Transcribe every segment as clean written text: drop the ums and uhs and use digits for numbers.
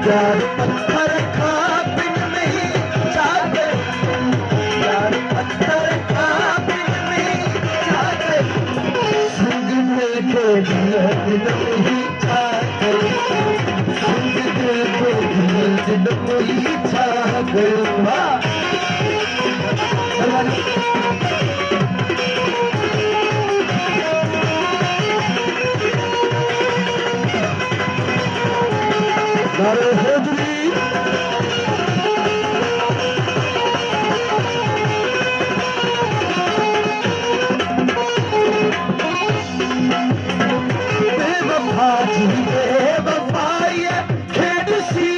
प्यार पत्थर का बिन नहीं जाते, प्यार पत्थर का बिन नहीं जाते, संग में के दिल नहीं जाते, संग में के दिल नहीं जाते। नारे हैदरी बेवफा जी बेवफा ये खेद सी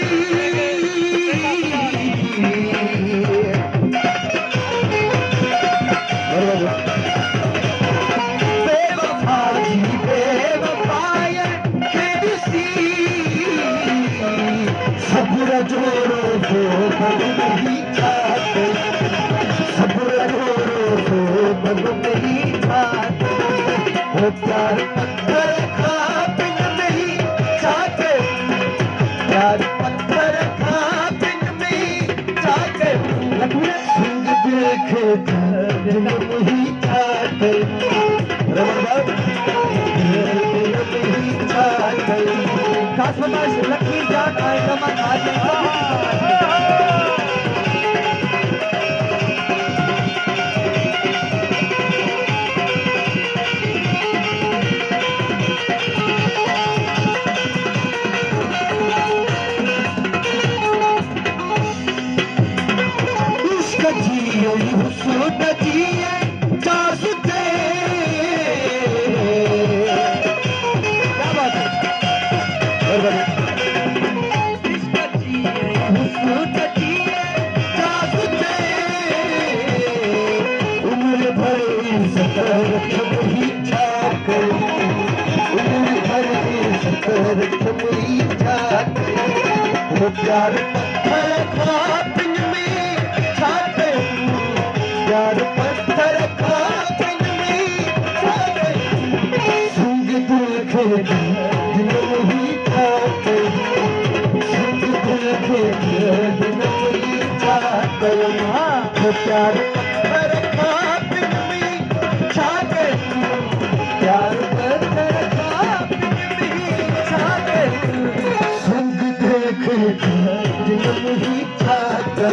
बेवफा जी बेवफा ये खेद सी सब्र जोड़ो तो बग नहीं जाते, सब्र जोड़ो तो बग नहीं जाते, वो प्यार पत्थर का बिन नहीं जाते, प्यार पत्थर का बिन नहीं जाते, संग देखे दिल नहीं जाते, नहीं जाते। खास लकी जाट आइटम उसका जियो उसका जिए जासुते क्या बात है उसका जिए जासुते उम्र भर सतर छबरी जाके, उम्र भर सतर छबरी जाके, वो प्यार पत्थर का बिन में जाते, प्यार पत्थर का बिन में जाते, संग देखे दिल नहीं जाते, संग देखे दिल नहीं जाते, वो प्यार पत्थर का बिन में जाते, प्यार पत्थर का बिन में जाते, संग देखे दिल नहीं जाते।